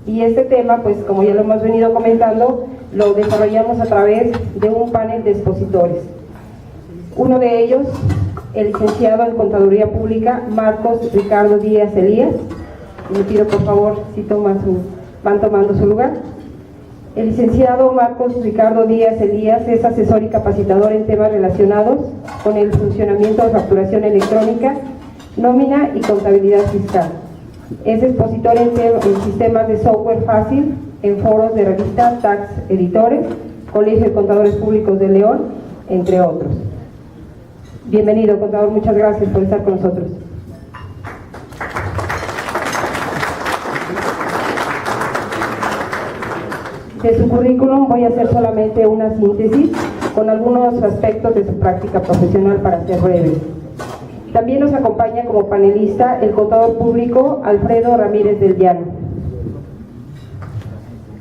Y este tema, pues como ya lo hemos venido comentando, lo desarrollamos a través de un panel de expositores. Uno de ellos, el licenciado en Contaduría Pública, Marcos Ricardo Díaz Elías. Le pido por favor si van tomando su lugar. El licenciado Marcos Ricardo Díaz Elías es asesor y capacitador en temas relacionados con el funcionamiento de facturación electrónica, nómina y contabilidad fiscal. Es expositor en sistemas de software fácil en foros de revista Tax Editores, Colegio de Contadores Públicos de León, entre otros. Bienvenido, contador, muchas gracias por estar con nosotros. De su currículum voy a hacer solamente una síntesis con algunos aspectos de su práctica profesional para ser breve. También nos acompaña como panelista el contador público Alfredo Ramírez del Llano.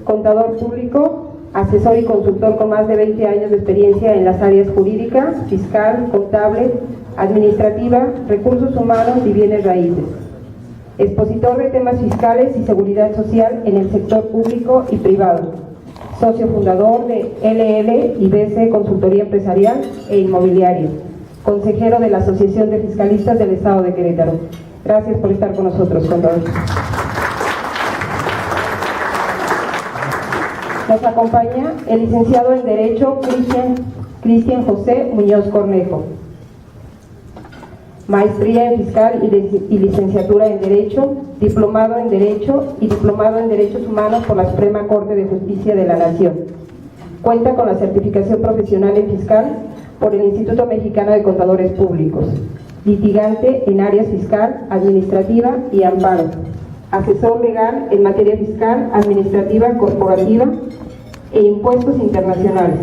Contador público, asesor y consultor con más de 20 años de experiencia en las áreas jurídica, fiscal, contable, administrativa, recursos humanos y bienes raíces. Expositor de temas fiscales y seguridad social en el sector público y privado. Socio fundador de LL y BC Consultoría Empresarial e Inmobiliaria. Consejero de la Asociación de Fiscalistas del Estado de Querétaro. Gracias por estar con nosotros, contador. Nos acompaña el licenciado en Derecho Cristian José Muñoz Cornejo. Maestría en Fiscal y licenciatura en Derecho, diplomado en Derecho y diplomado en Derechos Humanos por la Suprema Corte de Justicia de la Nación. Cuenta con la certificación profesional en Fiscal por el Instituto Mexicano de Contadores Públicos. Litigante en áreas fiscal, administrativa y amparo. Asesor legal en materia fiscal, administrativa, corporativa e impuestos internacionales.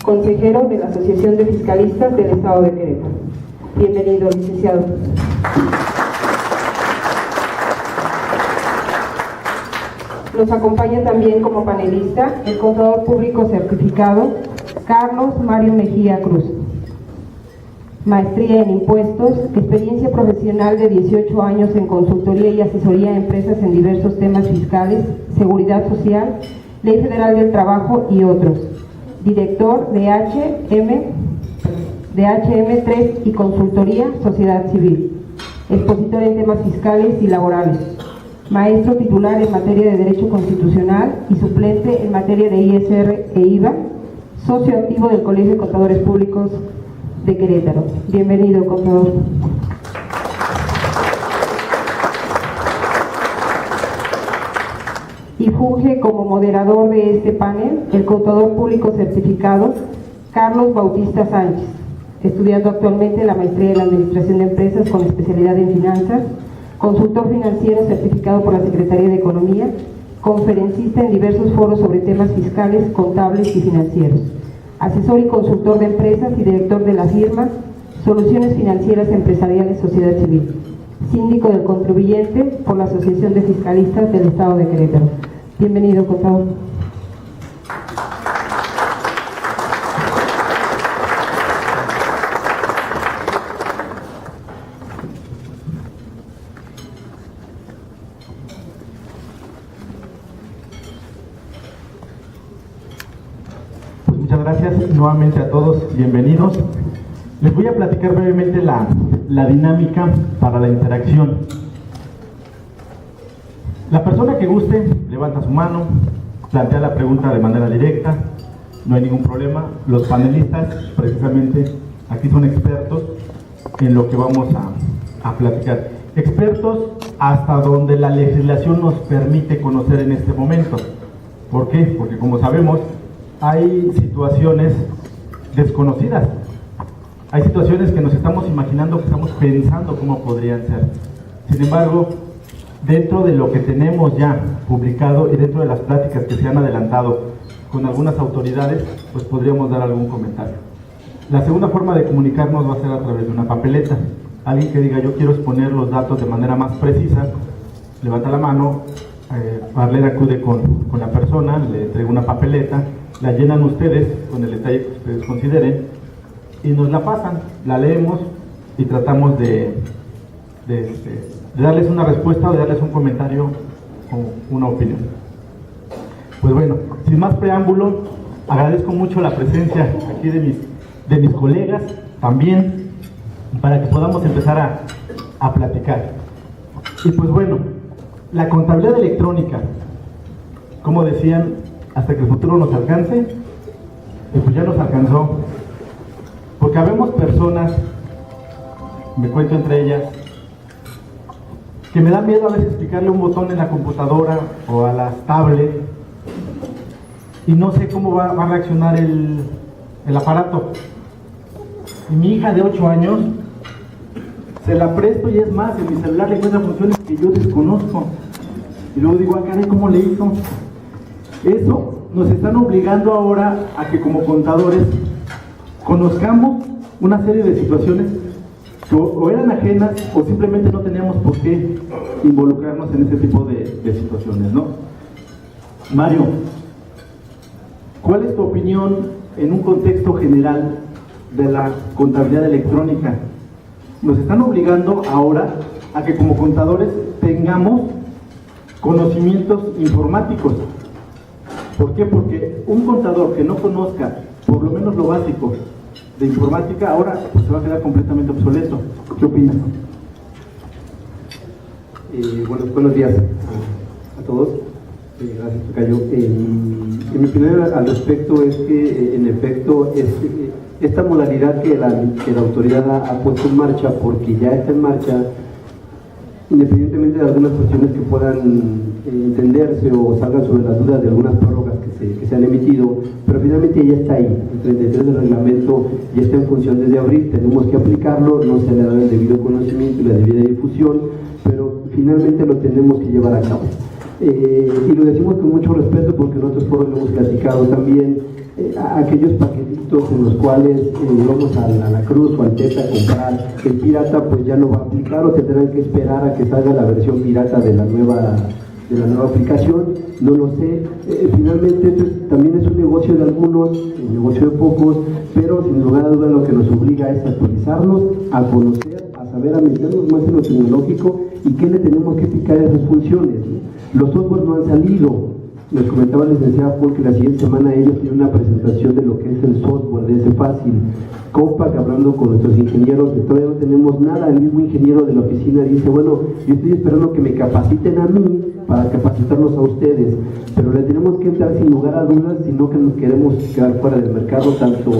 Consejero de la Asociación de Fiscalistas del Estado de Querétaro. Bienvenido, licenciado. Nos acompaña también como panelista el contador público certificado Carlos Mario Mejía Cruz. Maestría en impuestos, experiencia profesional de 18 años en consultoría y asesoría a empresas en diversos temas fiscales, seguridad social, Ley Federal del Trabajo y otros. Director de HM3 y Consultoría Sociedad Civil. Expositor en temas fiscales y laborales. Maestro titular en materia de Derecho Constitucional y suplente en materia de ISR e IVA. Socio activo del Colegio de Contadores Públicos de Querétaro. Bienvenido, contador. Y funge como moderador de este panel el contador público certificado Carlos Bautista Sánchez, estudiando actualmente la maestría en Administración de Empresas con especialidad en Finanzas, consultor financiero certificado por la Secretaría de Economía, conferencista en diversos foros sobre temas fiscales, contables y financieros, asesor y consultor de empresas y director de la firma Soluciones Financieras Empresariales Sociedad Civil, síndico del contribuyente por la Asociación de Fiscalistas del Estado de Querétaro. Bienvenido, contador. Muchas gracias nuevamente a todos, bienvenidos. Les voy a platicar brevemente la dinámica para la interacción. La persona que guste levanta su mano, plantea la pregunta de manera directa, no hay ningún problema. Los panelistas precisamente aquí son expertos en lo que vamos a platicar. Expertos hasta donde la legislación nos permite conocer en este momento. ¿Por qué? Porque como sabemos, hay situaciones desconocidas. Hay situaciones que nos estamos imaginando, que estamos pensando cómo podrían ser. Sin embargo, dentro de lo que tenemos ya publicado y dentro de las pláticas que se han adelantado con algunas autoridades, pues podríamos dar algún comentario. La segunda forma de comunicarnos va a ser a través de una papeleta. Alguien que diga, yo quiero exponer los datos de manera más precisa, levanta la mano, Marlene acude con la persona, le entrega una papeleta, la llenan ustedes con el detalle que ustedes consideren y nos la pasan, la leemos y tratamos de darles una respuesta o de darles un comentario o una opinión. Pues bueno, sin más preámbulo, agradezco mucho la presencia aquí de mis colegas también, para que podamos empezar a platicar. Y pues bueno, la contabilidad electrónica, como decían, hasta que el futuro nos alcance, y pues ya nos alcanzó, porque habemos personas, me cuento entre ellas, que me da miedo a veces picarle un botón en la computadora o a las tablets y no sé cómo va a reaccionar el aparato. Y mi hija de 8 años se la presto, y es más, en mi celular le encuentra funciones que yo desconozco. Y luego digo, caray, ¿cómo le hizo? Eso nos están obligando ahora a que como contadores conozcamos una serie de situaciones que o eran ajenas o simplemente no teníamos por qué involucrarnos en ese tipo de situaciones, ¿no? Mario, ¿cuál es tu opinión en un contexto general de la contabilidad electrónica? Nos están obligando ahora a que como contadores tengamos conocimientos informáticos. ¿Por qué? Porque un contador que no conozca por lo menos lo básico de informática, ahora pues se va a quedar completamente obsoleto. ¿Qué opinas? Buenos días a todos. Gracias, Tocayo. Mi opinión al respecto es que, en efecto, esta modalidad que la autoridad ha puesto en marcha, porque ya está en marcha, independientemente de algunas cuestiones que puedan entenderse o salgan sobre las dudas de algunas prórrogas que se han emitido, pero finalmente ya está ahí. El 33 del reglamento ya está en función desde abril, tenemos que aplicarlo, no se le ha dado el debido conocimiento y la debida difusión, pero finalmente lo tenemos que llevar a cabo. Y lo decimos con mucho respeto porque en otros foros lo hemos platicado también, aquellos paquetitos en los cuales vamos a la Cruz o al Teta a comprar, el pirata pues ya no va a aplicar, o tendrán que esperar a que salga la versión pirata de la nueva aplicación, no lo sé. Finalmente también es un negocio de algunos, un negocio de pocos, pero sin lugar a dudas lo que nos obliga es a actualizarnos, a conocer, a saber, a meternos más en lo tecnológico y qué le tenemos que picar a esas funciones. Los softwares no han salido. Les comentaba el licenciado Paul que la siguiente semana ellos tienen una presentación de lo que es el software de ese fácil. Compac, hablando con nuestros ingenieros, todavía no tenemos nada. El mismo ingeniero de la oficina dice, bueno, yo estoy esperando que me capaciten a mí para capacitarlos a ustedes, pero le tenemos que entrar sin lugar a dudas, sino que nos queremos quedar fuera del mercado, tanto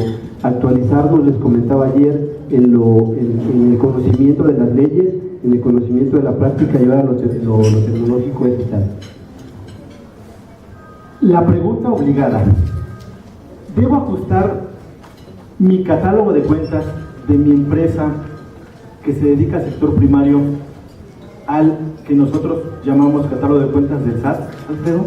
actualizarnos, les comentaba ayer, en el conocimiento de las leyes, en el conocimiento de la práctica, llevar a lo tecnológico es vital. La pregunta obligada: ¿debo ajustar mi catálogo de cuentas de mi empresa que se dedica al sector primario al que nosotros llamamos catálogo de cuentas del SAT, Alfredo?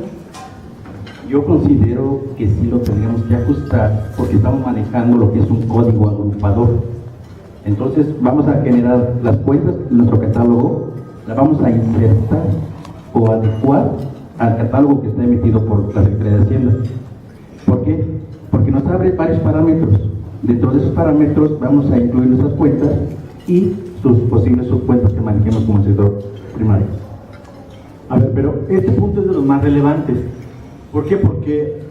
Yo considero que sí lo tendríamos que ajustar porque estamos manejando lo que es un código agrupador. Entonces vamos a generar las cuentas de nuestro catálogo, las vamos a insertar o adecuar al catálogo que está emitido por la Secretaría de Hacienda. ¿Por qué? Porque nos abre varios parámetros. Dentro de esos parámetros vamos a incluir nuestras cuentas y sus posibles subcuentas que manejemos como sector primario. A ver, pero este punto es de los más relevantes. ¿Por qué? Porque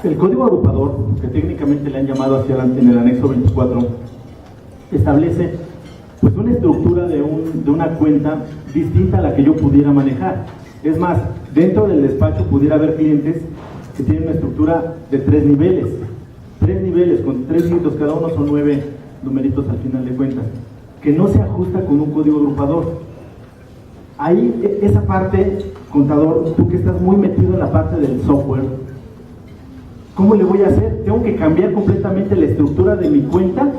el código agrupador, que técnicamente le han llamado hacia en el anexo 24, establece pues una estructura de una cuenta distinta a la que yo pudiera manejar. Es más, dentro del despacho pudiera haber clientes que tienen una estructura de 3 niveles. 3 niveles con 3 dígitos cada uno, son 9 numeritos al final de cuentas, que no se ajusta con un código agrupador. Ahí, esa parte, contador, tú que estás muy metido en la parte del software, ¿cómo le voy a hacer? ¿Tengo que cambiar completamente la estructura de mi cuenta?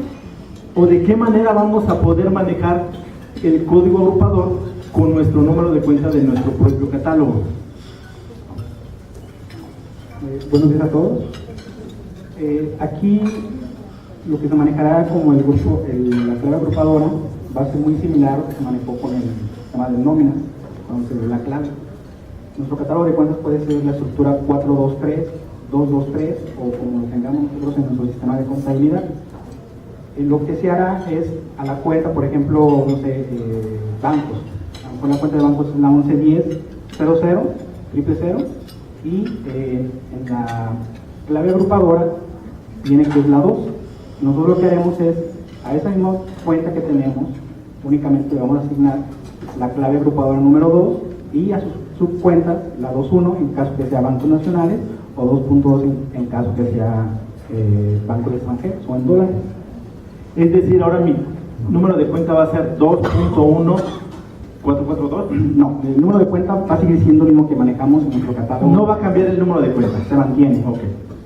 ¿O de qué manera vamos a poder manejar el código agrupador con nuestro número de cuenta de nuestro propio catálogo? Buenos días a todos. Aquí lo que se manejará como el grupo, la clave agrupadora va a ser muy similar a lo que se manejó con el sistema de nóminas, cuando se dio la clave. Nuestro catálogo de cuentas puede ser la estructura 423, 223 o como lo tengamos nosotros en nuestro sistema de contabilidad. Lo que se hará es a la cuenta, por ejemplo, no sé, bancos. A lo mejor la cuenta de bancos es la 1110 00 000 y en la clave agrupadora viene que es la 2. Nosotros lo que haremos es, a esa misma cuenta que tenemos, únicamente le vamos a asignar la clave agrupadora número 2 y a sus subcuentas, la 2.1 en caso que sea bancos nacionales o 2.2 en caso que sea bancos extranjeros o en dólares. Es decir, ahora mi número de cuenta va a ser 2.1442. No, el número de cuenta va a seguir siendo el mismo que manejamos en nuestro catálogo. No va a cambiar el número de cuenta. Se mantiene. Ok.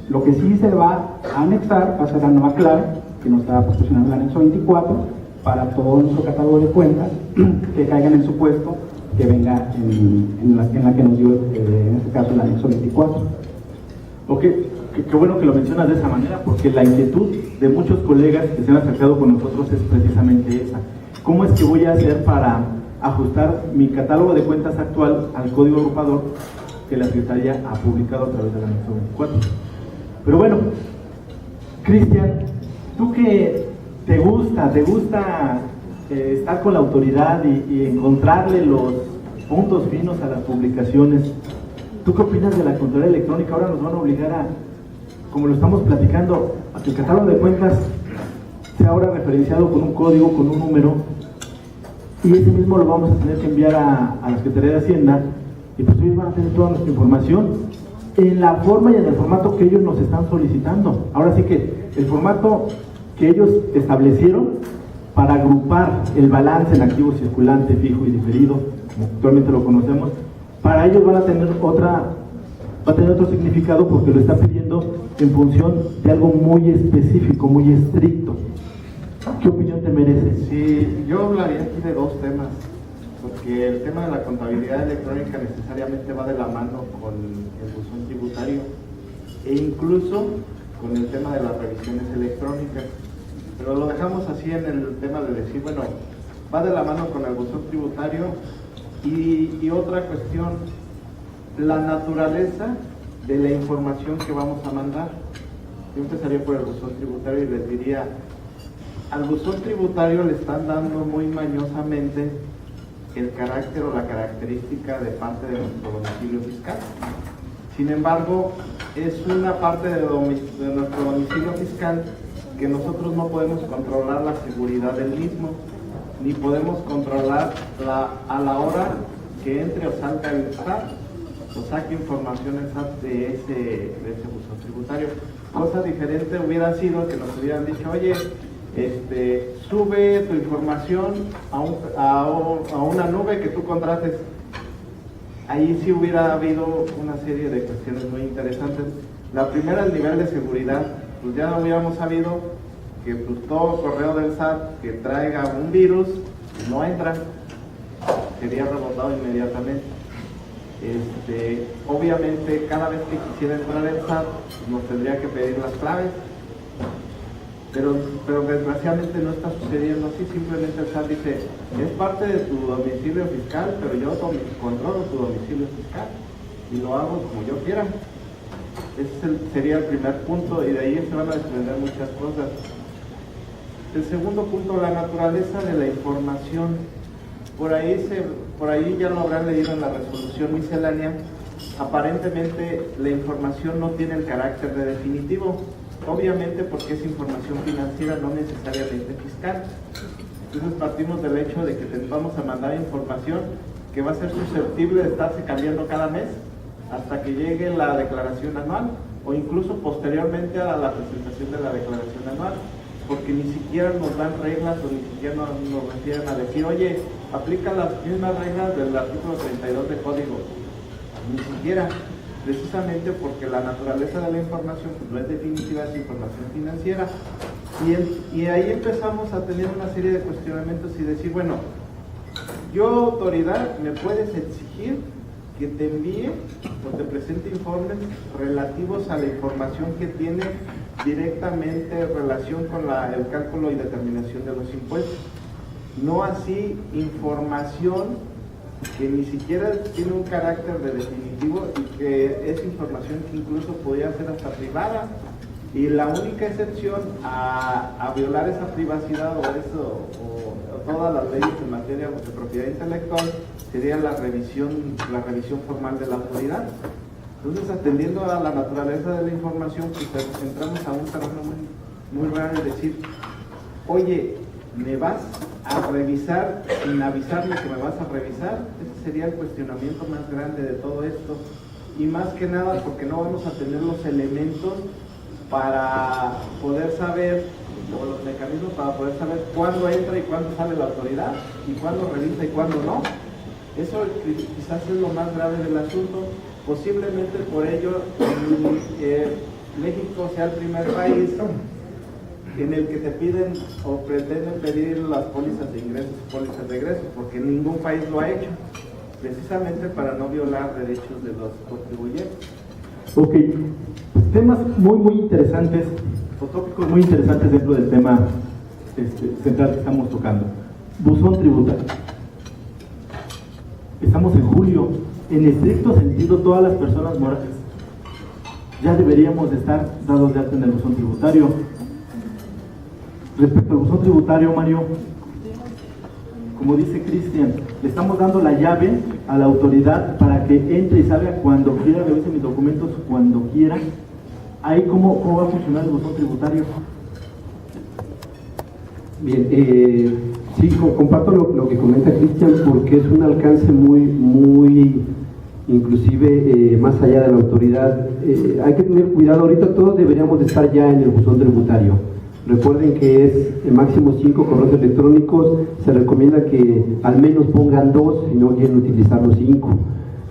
Lo que sí se va a anexar va a ser la nueva clave que nos está proporcionando el anexo 24 para todo nuestro catálogo de cuentas que caiga en el supuesto que venga en la que nos dio, en este caso, el anexo 24. Ok, qué bueno que lo mencionas de esa manera, porque la inquietud de muchos colegas que se han acercado con nosotros es precisamente esa. ¿Cómo es que voy a hacer para ajustar mi catálogo de cuentas actual al código agrupador que la Secretaría ha publicado a través del anexo 24? Pero bueno, Cristian, tú que te gusta estar con la autoridad y encontrarle los puntos finos a las publicaciones, ¿tú qué opinas de la Contraloría Electrónica? Ahora nos van a obligar a, como lo estamos platicando, a que el catálogo de cuentas sea ahora referenciado con un código, con un número, y ese mismo lo vamos a tener que enviar a la Secretaría de Hacienda, y pues ellos van a tener toda nuestra información en la forma y en el formato que ellos nos están solicitando. Ahora sí que el formato que ellos establecieron para agrupar el balance en activo circulante, fijo y diferido, como actualmente lo conocemos, para ellos va a tener otro significado porque lo está pidiendo en función de algo muy específico, muy estricto. ¿Qué opinión te merece? Sí, yo hablaría aquí de dos temas, porque el tema de la contabilidad electrónica necesariamente va de la mano con el buzón tributario e incluso con el tema de las revisiones electrónicas, pero lo dejamos así en el tema de decir, bueno, va de la mano con el buzón tributario y otra cuestión, la naturaleza de la información que vamos a mandar. Yo empezaría por el buzón tributario y les diría, al buzón tributario le están dando muy mañosamente el carácter o la característica de parte de nuestro domicilio fiscal. Sin embargo, es una parte de nuestro domicilio fiscal que nosotros no podemos controlar la seguridad del mismo, ni podemos controlar a la hora que entre o salga el SAT, o saque información el SAT de ese buzón tributario. Cosa diferente hubiera sido que nos hubieran dicho, oye, sube tu información a una nube que tú contrates. Ahí sí hubiera habido una serie de cuestiones muy interesantes. La primera, el nivel de seguridad, pues ya no hubiéramos sabido que pues, todo correo del SAT que traiga un virus no entra, sería rebotado inmediatamente. Obviamente cada vez que quisiera entrar el SAT nos tendría que pedir las claves, pero desgraciadamente no está sucediendo así. Simplemente el SAT dice, es parte de tu domicilio fiscal, pero yo controlo tu domicilio fiscal y lo hago como yo quiera. Ese sería el primer punto y de ahí se van a desprender muchas cosas. El segundo punto, la naturaleza de la información. Por ahí ya lo habrán leído en la resolución miscelánea. Aparentemente la información no tiene el carácter de definitivo, obviamente porque es información financiera, no necesariamente fiscal. Entonces partimos del hecho de que vamos a mandar información que va a ser susceptible de estarse cambiando cada mes hasta que llegue la declaración anual o incluso posteriormente a la presentación de la declaración anual, porque ni siquiera nos dan reglas o ni siquiera nos refieren a decir, oye, aplica las mismas reglas del artículo 32 de código. Ni siquiera, precisamente porque la naturaleza de la información pues, no es definitiva, es información financiera. Y ahí empezamos a tener una serie de cuestionamientos y decir, bueno, yo autoridad me puedes exigir que te envíe o te presente informes relativos a la información que tiene directamente relación con el cálculo y determinación de los impuestos. No así información que ni siquiera tiene un carácter de definitivo y que es información que incluso podría ser hasta privada. Y la única excepción a violar esa privacidad o todas las leyes en materia de propiedad intelectual sería la revisión formal de la autoridad. Entonces, atendiendo a la naturaleza de la información, pues entramos a un terreno muy raro, es decir, oye, ¿me vas a revisar sin avisarme que me vas a revisar? Ese sería el cuestionamiento más grande de todo esto. Y más que nada porque no vamos a tener los elementos para poder saber, o los mecanismos para poder saber cuándo entra y cuándo sale la autoridad, y cuándo revisa y cuándo no. Eso quizás es lo más grave del asunto. Posiblemente por ello México sea el primer país en el que te piden o pretenden pedir las pólizas de ingresos y pólizas de egresos, porque ningún país lo ha hecho, precisamente para no violar derechos de los contribuyentes. Ok, temas muy interesantes, o tópicos muy interesantes dentro del tema central que estamos tocando. Buzón tributario. Estamos en julio. En estricto sentido, todas las personas morales ya deberíamos de estar dados de alta en el buzón tributario. Respecto al buzón tributario, Mario, como dice Cristian, le estamos dando la llave a la autoridad para que entre y salga cuando quiera, revise mis documentos cuando quiera. Ahí, ¿cómo va a funcionar el buzón tributario? Bien, sí, comparto lo que comenta Cristian, porque es un alcance muy inclusive más allá de la autoridad. Hay que tener cuidado, ahorita todos deberíamos de estar ya en el buzón tributario. Recuerden que es máximo 5 correos electrónicos, se recomienda que al menos pongan 2 si no quieren utilizar los 5.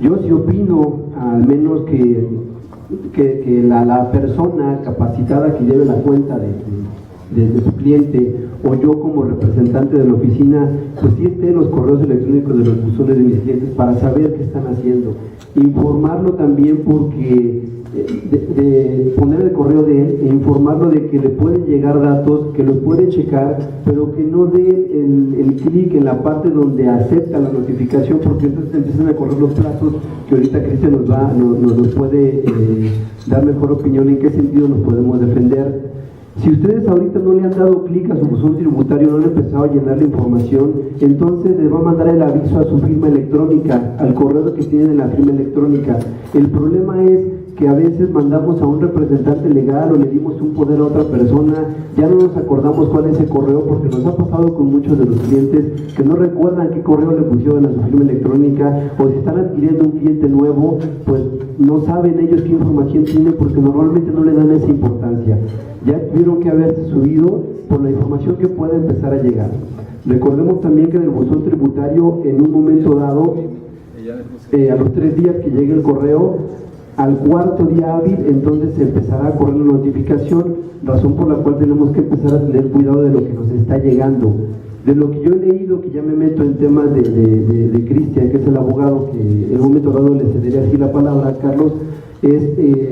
Yo sí opino al menos que la persona capacitada que lleve la cuenta de su cliente, o yo como representante de la oficina, pues sí esté en los correos electrónicos de los buzones de mis clientes para saber qué están haciendo. Informarlo también, porque de poner el correo de él e informarlo de que le pueden llegar datos, que los puede checar, pero que no dé el clic en la parte donde acepta la notificación, porque entonces empiezan a correr los plazos que ahorita Cristian nos puede dar mejor opinión en qué sentido nos podemos defender. Si ustedes ahorita no le han dado clic a su buzón tributario, no le han empezado a llenar la información, entonces les va a mandar el aviso a su firma electrónica, al correo que tienen en la firma electrónica. El problema es que a veces mandamos a un representante legal o le dimos un poder a otra persona, ya no nos acordamos cuál es ese correo, porque nos ha pasado con muchos de los clientes que no recuerdan qué correo le pusieron a su firma electrónica, o si están adquiriendo un cliente nuevo, pues no saben ellos qué información tienen, porque normalmente no le dan esa importancia. Ya tuvieron que haberse subido por la información que pueda empezar a llegar. Recordemos también que en el buzón tributario, en un momento dado, a los 3 días que llegue el correo, al 4º día hábil, entonces se empezará a correr la notificación, razón por la cual tenemos que empezar a tener cuidado de lo que nos está llegando. De lo que yo he leído, que ya me meto en temas de Cristian, que es el abogado, que en un momento dado le cederé así la palabra a Carlos,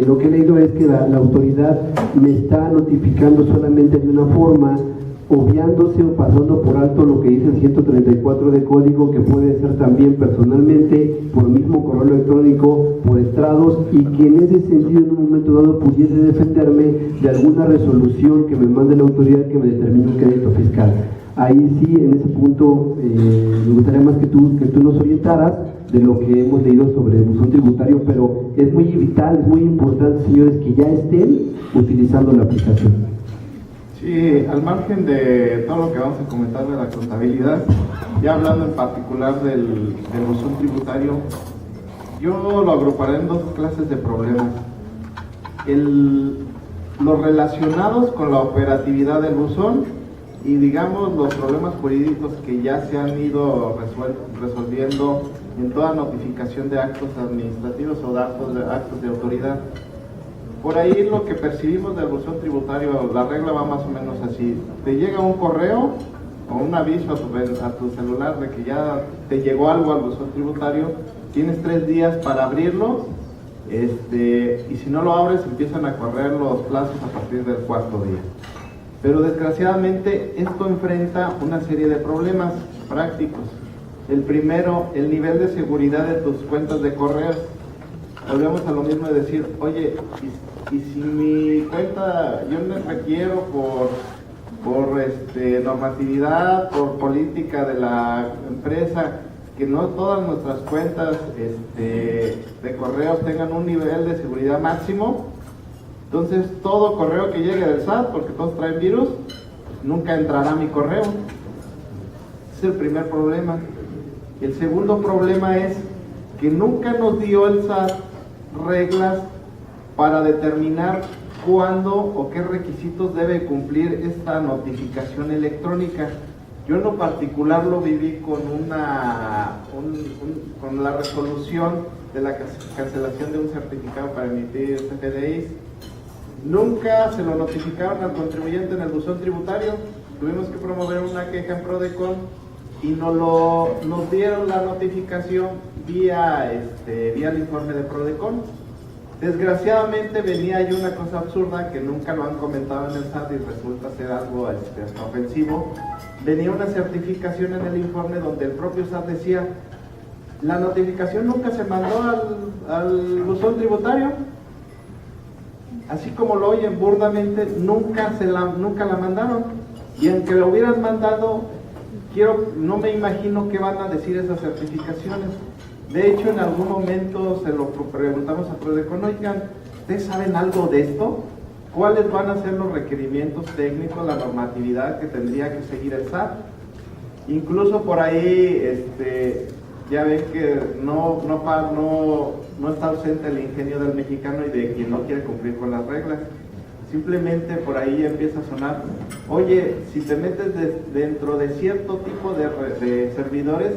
lo que he leído es que la autoridad me está notificando solamente de una forma, obviándose o pasando por alto lo que dice el 134 de código, que puede ser también personalmente, por mismo correo electrónico, por estrados, y que en ese sentido en un momento dado pudiese defenderme de alguna resolución que me mande la autoridad que me determine un crédito fiscal. Ahí sí, en ese punto, me gustaría más que tú nos orientaras de lo que hemos leído sobre el buzón tributario, pero es muy vital, es muy importante, señores, que ya estén utilizando la aplicación. Sí, al margen de todo lo que vamos a comentar de la contabilidad, ya hablando en particular del buzón tributario, yo lo agruparé en 2 clases de problemas. Los relacionados con la operatividad del buzón y, digamos, los problemas jurídicos que ya se han ido resolviendo en toda notificación de actos administrativos o de actos de autoridad. Por ahí lo que percibimos del buzón tributario, la regla va más o menos así: te llega un correo o un aviso a tu celular de que ya te llegó algo al buzón tributario, tienes 3 días para abrirlo, y si no lo abres empiezan a correr los plazos a partir del 4º día. Pero desgraciadamente esto enfrenta una serie de problemas prácticos. El primero, el nivel de seguridad de tus cuentas de correos. Volvemos a lo mismo de decir, oye, y si mi cuenta, yo me requiero por normatividad, por política de la empresa, que no todas nuestras cuentas de correos tengan un nivel de seguridad máximo. Entonces todo correo que llegue del SAT, porque todos traen virus, nunca entrará a mi correo. Ese es el primer problema. El segundo problema es que nunca nos dio el SAT reglas para determinar cuándo o qué requisitos debe cumplir esta notificación electrónica. Yo en lo particular lo viví con con la resolución de la cancelación de un certificado para emitir CFDIs. Nunca se lo notificaron al contribuyente en el buzón tributario. Tuvimos que promover una queja en Prodecon y nos dieron la notificación vía el informe de Prodecon. Desgraciadamente venía ahí una cosa absurda que nunca lo han comentado en el SAT y resulta ser algo hasta ofensivo. Venía una certificación en el informe donde el propio SAT decía: la notificación nunca se mandó al buzón tributario. Así como lo oyen burdamente, nunca la mandaron. Y aunque lo hubieran mandado, no me imagino qué van a decir esas certificaciones. De hecho, en algún momento se lo preguntamos a Prodecon: oigan, ¿ustedes saben algo de esto? ¿Cuáles van a ser los requerimientos técnicos, la normatividad que tendría que seguir el SAT? Incluso por ahí, ya ven que no está ausente el ingenio del mexicano y de quien no quiere cumplir con las reglas. Simplemente por ahí empieza a sonar: oye, si te metes dentro de cierto tipo de servidores,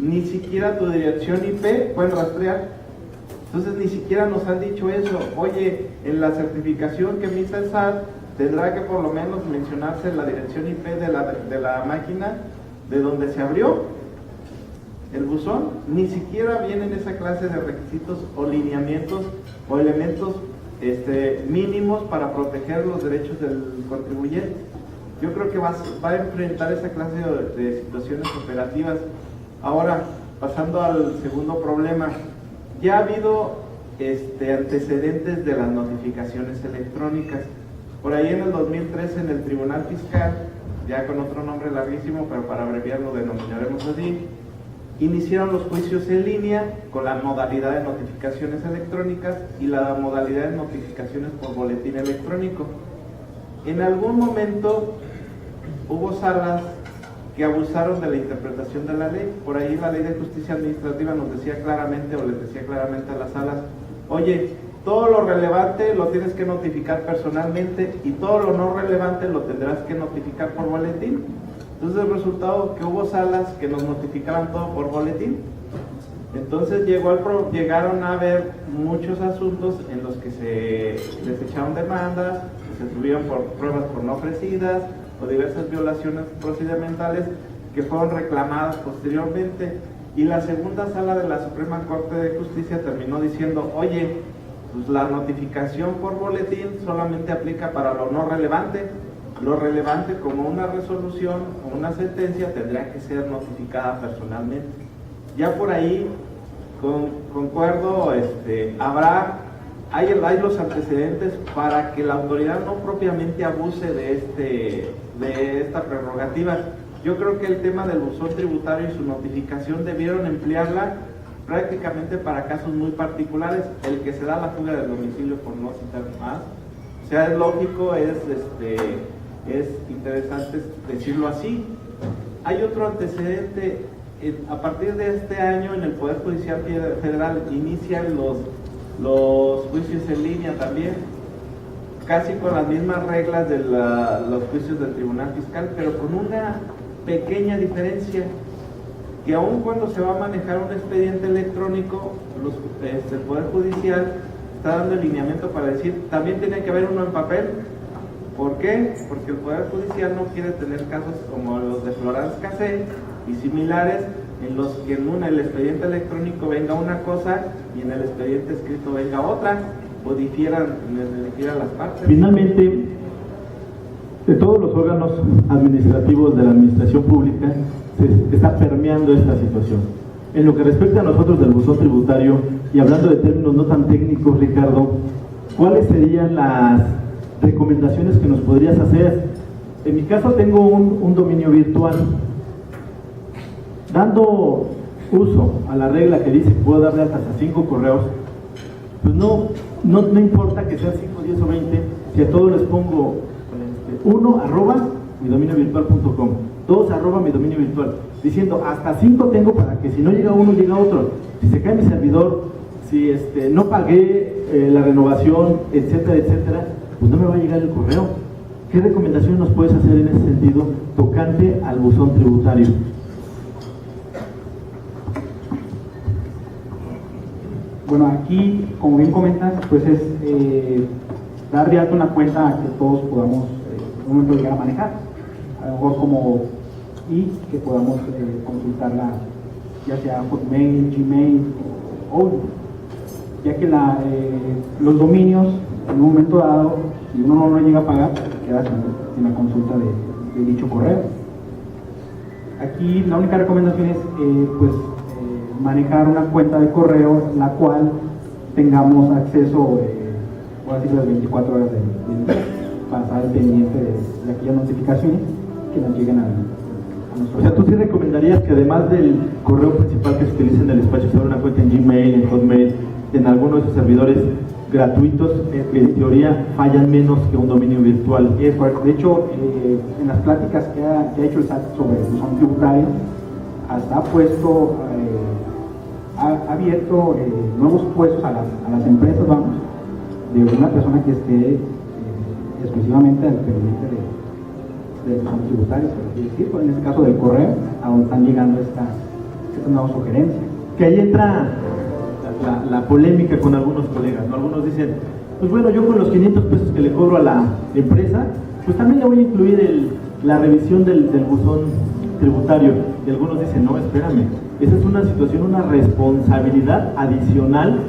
ni siquiera tu dirección IP pueden rastrear. Entonces ni siquiera nos han dicho eso. Oye, en la certificación que emita el SAT tendrá que por lo menos mencionarse la dirección IP de la máquina de donde se abrió el buzón. Ni siquiera vienen esa clase de requisitos o lineamientos o elementos mínimos para proteger los derechos del contribuyente. Yo creo que va a enfrentar esa clase de situaciones operativas. Ahora, pasando al segundo problema, ya ha habido antecedentes de las notificaciones electrónicas. Por ahí en el 2013 en el Tribunal Fiscal, ya con otro nombre larguísimo, pero para abreviar lo denominaremos así, iniciaron los juicios en línea con la modalidad de notificaciones electrónicas y la modalidad de notificaciones por boletín electrónico. En algún momento hubo salas que abusaron de la interpretación de la ley. Por ahí la Ley de Justicia Administrativa nos decía claramente, o les decía claramente a las salas: oye, todo lo relevante lo tienes que notificar personalmente y todo lo no relevante lo tendrás que notificar por boletín. Entonces el resultado que hubo salas que nos notificaran todo por boletín. Entonces llegaron a haber muchos asuntos en los que se les echaron demandas, se tuvieron por pruebas por no ofrecidas o diversas violaciones procedimentales que fueron reclamadas posteriormente. Y la segunda sala de la Suprema Corte de Justicia terminó diciendo: oye, pues la notificación por boletín solamente aplica para lo no relevante. Lo relevante, como una resolución o una sentencia, tendrá que ser notificada personalmente. Ya por ahí, concuerdo, hay los antecedentes para que la autoridad no propiamente abuse de esta prerrogativa. Yo creo que el tema del buzón tributario y su notificación debieron emplearla prácticamente para casos muy particulares. El que se da la fuga del domicilio, por no citar más, o sea, es lógico, es interesante decirlo así. Hay otro antecedente. A partir de este año en el Poder Judicial Federal inician los juicios en línea también, casi con las mismas reglas de los juicios del Tribunal Fiscal, pero con una pequeña diferencia, que aun cuando se va a manejar un expediente electrónico, el Poder Judicial está dando el lineamiento para decir: también tiene que haber uno en papel. ¿Por qué? Porque el Poder Judicial no quiere tener casos como los de Florence Cassé y similares, en los que en el expediente electrónico venga una cosa y en el expediente escrito venga otra, o difieran las partes. Finalmente, de todos los órganos administrativos de la administración pública se está permeando esta situación. En lo que respecta a nosotros del buzón tributario, y hablando de términos no tan técnicos, Ricardo, ¿cuáles serían las recomendaciones que nos podrías hacer? En mi caso tengo un dominio virtual. Dando uso a la regla que dice que puedo darle hasta 5 correos, pues no importa que sean 5, 10 o 20, si a todos les pongo 1 @ midominiovirtual.com, 2 @ midominiovirtual, diciendo hasta 5 tengo para que si no llega uno, llega otro. Si se cae mi servidor, si no pagué la renovación, etcétera, etcétera, pues no me va a llegar el correo. ¿Qué recomendación nos puedes hacer en ese sentido tocante al buzón tributario? Bueno, aquí, como bien comentas, pues es dar de alta una cuenta que todos podamos en un momento llegar a manejar. A lo mejor y que podamos consultarla, ya sea Hotmail, Gmail o ya que los dominios en un momento dado, si uno no lo llega a pagar, queda sin la consulta de dicho correo. Aquí la única recomendación es manejar una cuenta de correo en la cual tengamos acceso por así las 24 horas del día para estar pendiente de aquellas notificaciones que nos lleguen a nuestro. O sea, tú sí recomendarías que además del correo principal que se utiliza en el despacho, se abra una cuenta en Gmail, en Hotmail, en alguno de esos servidores gratuitos que en teoría fallan menos que un dominio virtual. De hecho, en las pláticas que ha hecho el SAT sobre el buzón tributario, hasta ha abierto nuevos puestos a las empresas, de una persona que esté exclusivamente al pendiente del buzón tributario, por así decirlo, en este caso del correo, a donde están llegando estas nuevas sugerencias. Que ahí entra la polémica con algunos colegas, ¿no? Algunos dicen, pues bueno, yo con los 500 pesos que le cobro a la empresa, pues también le voy a incluir la revisión del buzón tributario. Y algunos dicen, no, espérame, esa es una situación, una responsabilidad adicional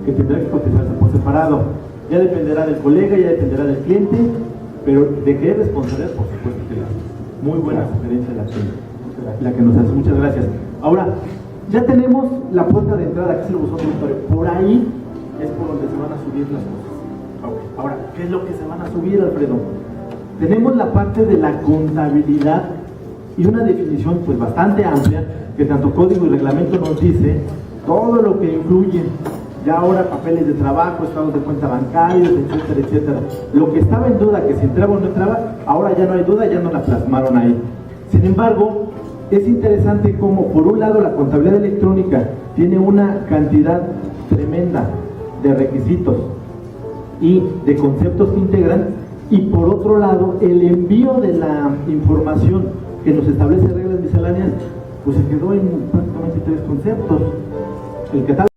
que tendrá que cotizarse por separado. Ya dependerá del colega, ya dependerá del cliente, pero de qué responsabilidad, por supuesto que la muy buena sugerencia la que nos hace. Muchas gracias. Ahora, ya tenemos la puerta de entrada, que es el buzón tributario. Por ahí es por donde se van a subir las cosas. Okay. Ahora, ¿qué es lo que se van a subir, Alfredo? Tenemos la parte de la contabilidad y una definición pues bastante amplia, que tanto código y reglamento nos dice todo lo que incluye. Ya ahora papeles de trabajo, estados de cuenta bancarios, etcétera, etcétera. Lo que estaba en duda, que si entraba o no entraba, ahora ya no hay duda, ya no la plasmaron ahí. Sin embargo, es interesante cómo, por un lado, la contabilidad electrónica tiene una cantidad tremenda de requisitos y de conceptos que integran, y por otro lado, el envío de la información que nos establece reglas misceláneas, pues se quedó en prácticamente 3 conceptos. El catálogo